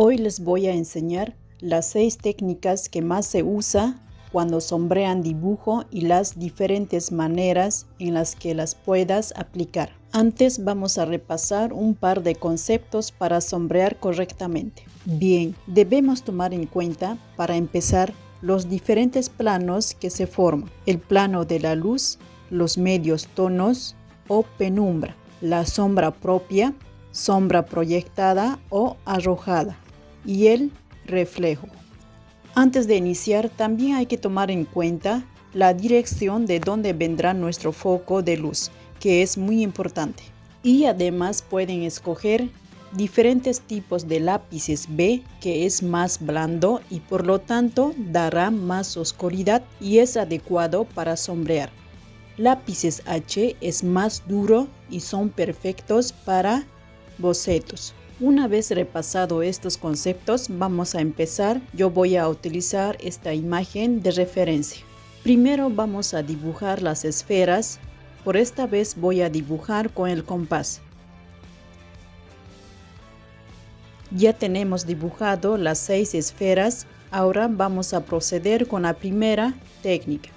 Hoy les voy a enseñar las 6 técnicas que más se usa cuando sombrean dibujo y las diferentes maneras en las que las puedas aplicar. Antes vamos a repasar un par de conceptos para sombrear correctamente. Bien, debemos tomar en cuenta, para empezar, los diferentes planos que se forman: el plano de la luz, los medios tonos o penumbra, la sombra propia, sombra proyectada o arrojada, y el reflejo. Antes de iniciar, también hay que tomar en cuenta la dirección de donde vendrá nuestro foco de luz, que es muy importante. Y además pueden escoger diferentes tipos de lápices B, que es más blando y por lo tanto dará más oscuridad y es adecuado para sombrear. Lápices H es más duro y son perfectos para bocetos. Una vez repasado estos conceptos, vamos a empezar. Yo voy a utilizar esta imagen de referencia. Primero vamos a dibujar las esferas. Por esta vez voy a dibujar con el compás. Ya tenemos dibujado las 6 esferas. Ahora vamos a proceder con la primera técnica.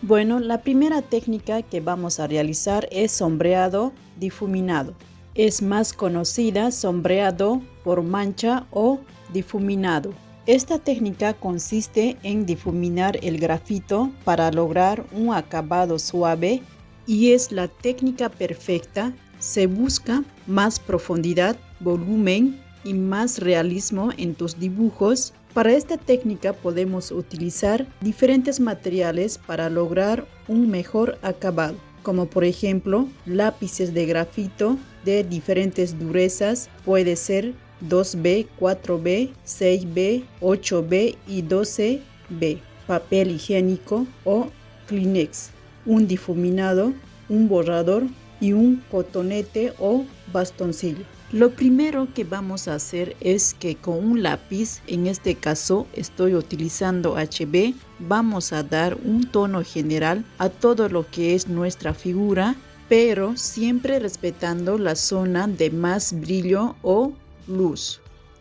Bueno, la primera técnica que vamos a realizar es sombreado difuminado. Es más conocida sombreado por mancha o difuminado. Esta técnica consiste en difuminar el grafito para lograr un acabado suave y es la técnica perfecta. Se busca más profundidad, volumen y más realismo en tus dibujos. Para esta técnica podemos utilizar diferentes materiales para lograr un mejor acabado, como por ejemplo lápices de grafito de diferentes durezas, puede ser 2B, 4B, 6B, 8B y 12B, papel higiénico o Kleenex, un difuminado, un borrador y un cotonete o bastoncillo. Lo primero que vamos a hacer es que con un lápiz, en este caso estoy utilizando HB, vamos a dar un tono general a todo lo que es nuestra figura, pero siempre respetando la zona de más brillo o luz.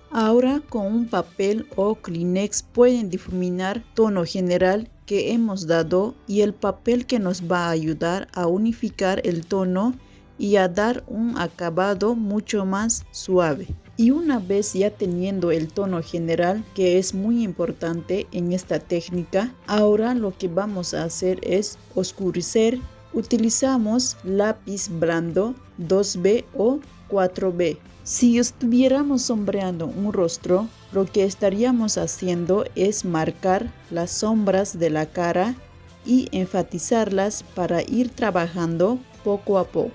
Ahora con un papel o Kleenex pueden difuminar tono general que hemos dado y el papel que nos va a ayudar a unificar el tono y a dar un acabado mucho más suave. Y una vez ya teniendo el tono general, que es muy importante en esta técnica, ahora lo que vamos a hacer es oscurecer. Utilizamos lápiz blando 2B o 4B. Si estuviéramos sombreando un rostro, lo que estaríamos haciendo es marcar las sombras de la cara y enfatizarlas para ir trabajando poco a poco.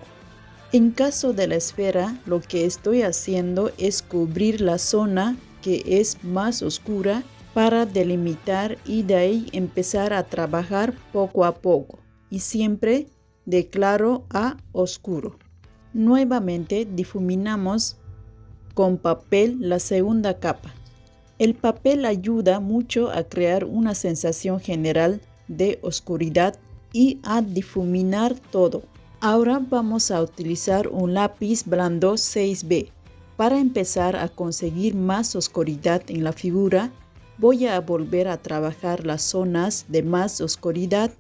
En caso de la esfera, lo que estoy haciendo es cubrir la zona que es más oscura para delimitar y de ahí empezar a trabajar poco a poco y siempre de claro a oscuro. Nuevamente difuminamos con papel la segunda capa. El papel ayuda mucho a crear una sensación general de oscuridad y a difuminar todo. Ahora vamos a utilizar un lápiz blando 6B. Para empezar a conseguir más oscuridad en la figura, voy a volver a trabajar las zonas de más oscuridad,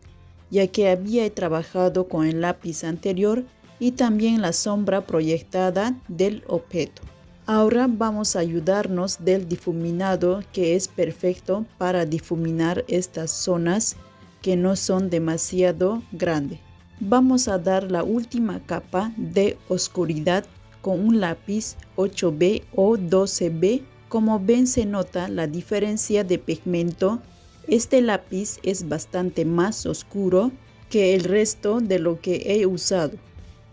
ya que había trabajado con el lápiz anterior y también la sombra proyectada del objeto. Ahora vamos a ayudarnos del difuminado, que es perfecto para difuminar estas zonas que no son demasiado grandes. Vamos a dar la última capa de oscuridad con un lápiz 8B o 12B. Como ven, se nota la diferencia de pigmento. Este lápiz es bastante más oscuro que el resto de lo que he usado.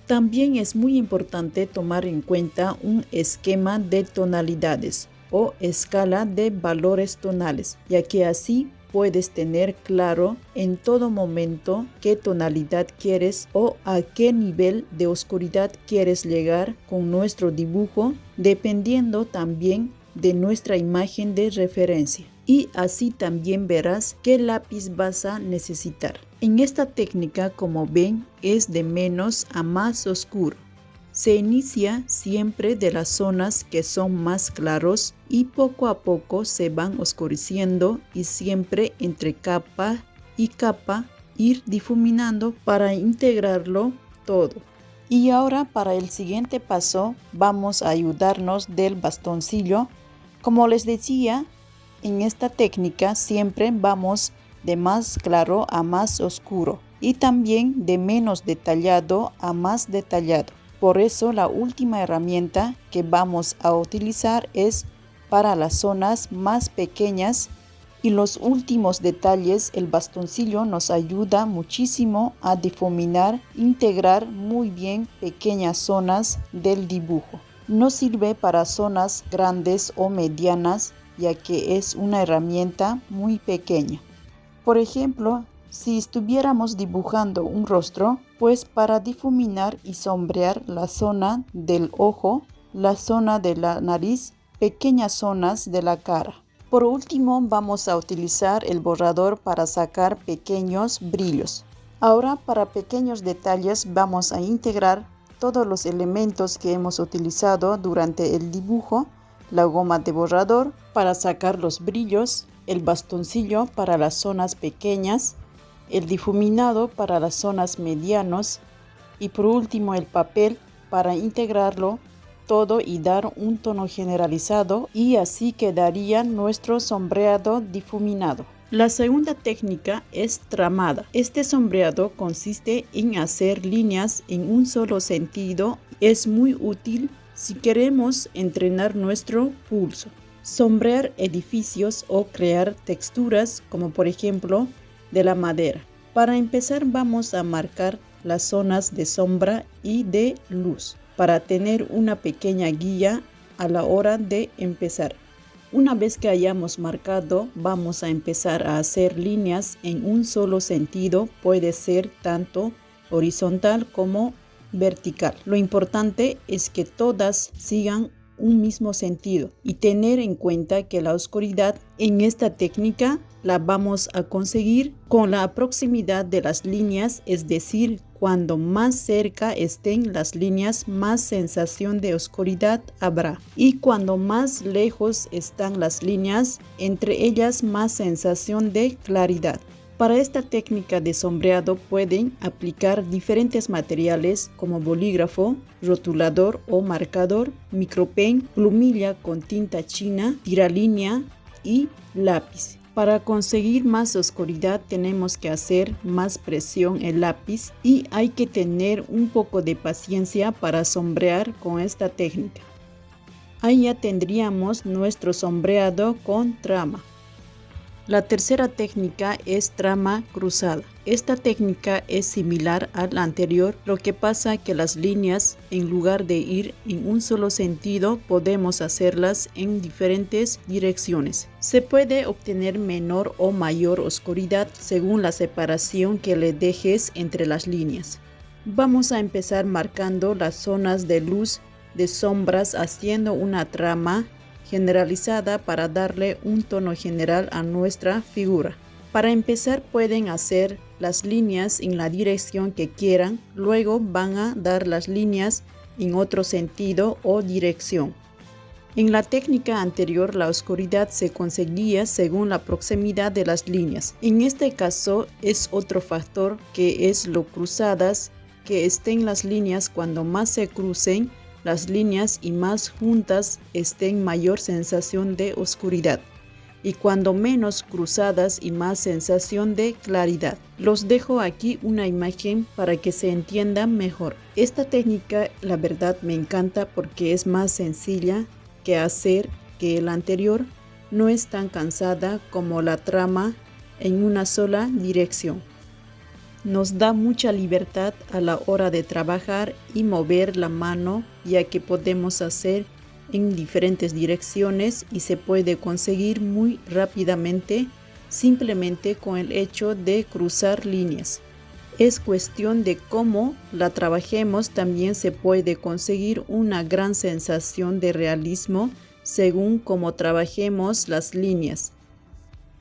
También es muy importante tomar en cuenta un esquema de tonalidades o escala de valores tonales, ya que así puedes tener claro en todo momento qué tonalidad quieres o a qué nivel de oscuridad quieres llegar con nuestro dibujo, dependiendo también de nuestra imagen de referencia. Y así también verás qué lápiz vas a necesitar. En esta técnica, como ven, es de menos a más oscuro. Se inicia siempre de las zonas que son más claros y poco a poco se van oscureciendo y siempre entre capa y capa ir difuminando para integrarlo todo. Y ahora para el siguiente paso vamos a ayudarnos del bastoncillo. Como les decía, en esta técnica siempre vamos de más claro a más oscuro y también de menos detallado a más detallado. Por eso la última herramienta que vamos a utilizar es para las zonas más pequeñas y los últimos detalles. El bastoncillo nos ayuda muchísimo a difuminar, integrar muy bien pequeñas zonas del dibujo. No sirve para zonas grandes o medianas, ya que es una herramienta muy pequeña. Por ejemplo, si estuviéramos dibujando un rostro, pues para difuminar y sombrear la zona del ojo, la zona de la nariz, pequeñas zonas de la cara. Por último, vamos a utilizar el borrador para sacar pequeños brillos. Ahora, para pequeños detalles, vamos a integrar todos los elementos que hemos utilizado durante el dibujo: la goma de borrador para sacar los brillos, el bastoncillo para las zonas pequeñas, el difuminado para las zonas medianas y por último el papel para integrarlo todo y dar un tono generalizado, y así quedaría nuestro sombreado difuminado. La segunda técnica es tramada. Este sombreado consiste en hacer líneas en un solo sentido. Es muy útil si queremos entrenar nuestro pulso, sombrear edificios o crear texturas, como por ejemplo de la madera. Para empezar vamos a marcar las zonas de sombra y de luz para tener una pequeña guía a la hora de empezar. Una vez que hayamos marcado, vamos a empezar a hacer líneas en un solo sentido. Puede ser tanto horizontal como vertical. Lo importante es que todas sigan un mismo sentido y tener en cuenta que la oscuridad en esta técnica la vamos a conseguir con la proximidad de las líneas, es decir, cuando más cerca estén las líneas, más sensación de oscuridad habrá, y cuando más lejos están las líneas, entre ellas más sensación de claridad. Para esta técnica de sombreado pueden aplicar diferentes materiales como bolígrafo, rotulador o marcador, micropen, plumilla con tinta china, tiralínea y lápiz. Para conseguir más oscuridad tenemos que hacer más presión el lápiz y hay que tener un poco de paciencia para sombrear con esta técnica. Ahí ya tendríamos nuestro sombreado con trama. La tercera técnica es trama cruzada. Esta técnica es similar a la anterior, lo que pasa que las líneas, en lugar de ir en un solo sentido, podemos hacerlas en diferentes direcciones. Se puede obtener menor o mayor oscuridad según la separación que le dejes entre las líneas. Vamos a empezar marcando las zonas de luz, de sombras, haciendo una trama generalizada para darle un tono general a nuestra figura. Para empezar pueden hacer las líneas en la dirección que quieran, luego van a dar las líneas en otro sentido o dirección. En la técnica anterior la oscuridad se conseguía según la proximidad de las líneas. En este caso es otro factor, que es lo cruzadas, que estén las líneas cuando más se crucen las líneas y más juntas estén, mayor sensación de oscuridad, y cuando menos cruzadas y más sensación de claridad. Los dejo aquí una imagen para que se entienda mejor. Esta técnica la verdad me encanta porque es más sencilla que hacer que la anterior, no es tan cansada como la trama en una sola dirección. Nos da mucha libertad a la hora de trabajar y mover la mano, ya que podemos hacer en diferentes direcciones y se puede conseguir muy rápidamente simplemente con el hecho de cruzar líneas. Es cuestión de cómo la trabajemos. También se puede conseguir una gran sensación de realismo según cómo trabajemos las líneas.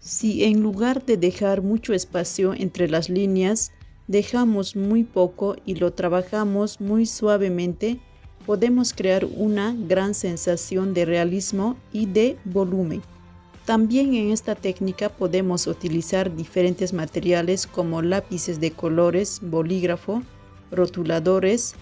Si en lugar de dejar mucho espacio entre las líneas, dejamos muy poco y lo trabajamos muy suavemente, podemos crear una gran sensación de realismo y de volumen. También en esta técnica podemos utilizar diferentes materiales como lápices de colores, bolígrafo, rotuladores.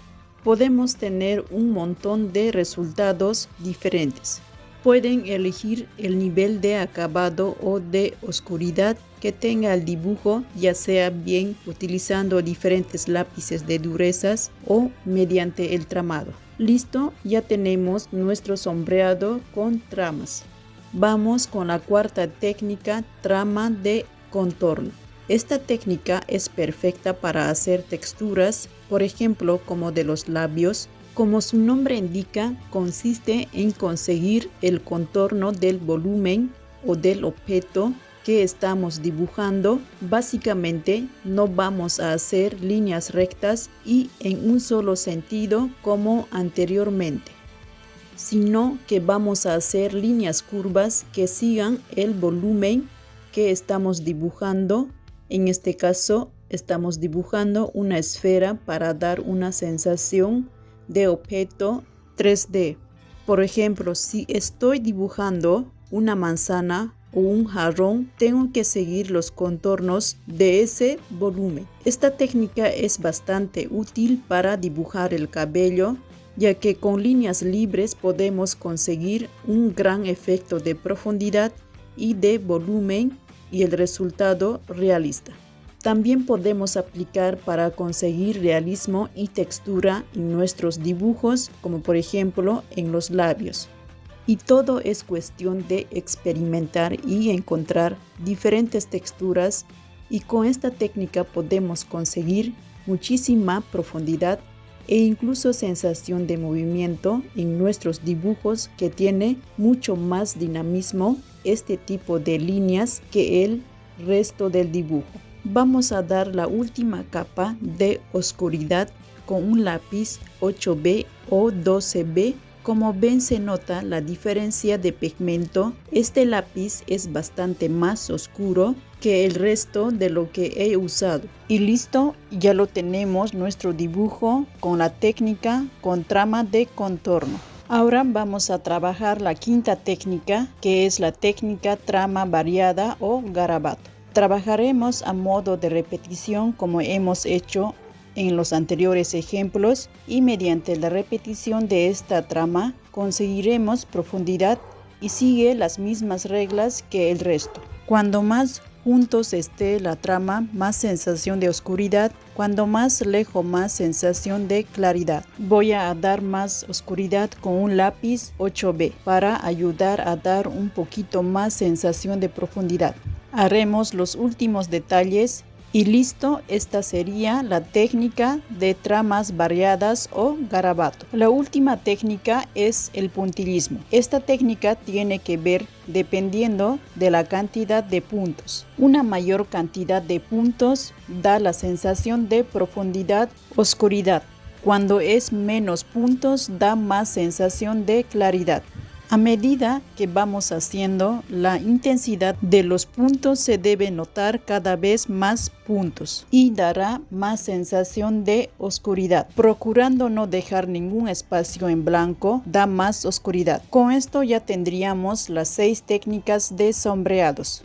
Podemos tener un montón de resultados diferentes. Pueden elegir el nivel de acabado o de oscuridad que tenga el dibujo, ya sea bien utilizando diferentes lápices de durezas o mediante el tramado. Listo, ya tenemos nuestro sombreado con tramas. Vamos con la cuarta técnica, trama de contorno. Esta técnica es perfecta para hacer texturas, por ejemplo, como de los labios. Como su nombre indica, consiste en conseguir el contorno del volumen o del objeto que estamos dibujando. Básicamente, no vamos a hacer líneas rectas y en un solo sentido como anteriormente, sino que vamos a hacer líneas curvas que sigan el volumen que estamos dibujando. En este caso, estamos dibujando una esfera para dar una sensación de objeto 3D. Por ejemplo, si estoy dibujando una manzana o un jarrón, tengo que seguir los contornos de ese volumen. Esta técnica es bastante útil para dibujar el cabello, ya que con líneas libres podemos conseguir un gran efecto de profundidad y de volumen y el resultado realista. También podemos aplicar para conseguir realismo y textura en nuestros dibujos, como por ejemplo en los labios. Y todo es cuestión de experimentar y encontrar diferentes texturas, y con esta técnica podemos conseguir muchísima profundidad e incluso sensación de movimiento en nuestros dibujos, que tiene mucho más dinamismo este tipo de líneas que el resto del dibujo. Vamos a dar la última capa de oscuridad con un lápiz 8B o 12B. Como ven, se nota la diferencia de pigmento. Este lápiz es bastante más oscuro que el resto de lo que he usado. Y listo, ya lo tenemos nuestro dibujo con la técnica con trama de contorno. Ahora vamos a trabajar la quinta técnica, que es la técnica trama variada o garabato. Trabajaremos a modo de repetición como hemos hecho en los anteriores ejemplos, y mediante la repetición de esta trama conseguiremos profundidad y sigue las mismas reglas que el resto. Cuando más juntos esté la trama, más sensación de oscuridad; cuando más lejos, más sensación de claridad. Voy a dar más oscuridad con un lápiz 8B para ayudar a dar un poquito más sensación de profundidad. Haremos los últimos detalles y listo. Esta sería la técnica de tramas variadas o garabato. La última técnica es el puntillismo. Esta técnica tiene que ver dependiendo de la cantidad de puntos. Una mayor cantidad de puntos da la sensación de profundidad, oscuridad. Cuando es menos puntos, da más sensación de claridad. A medida que vamos haciendo, la intensidad de los puntos se debe notar cada vez más puntos y dará más sensación de oscuridad. Procurando no dejar ningún espacio en blanco, da más oscuridad. Con esto ya tendríamos las 6 técnicas de sombreados.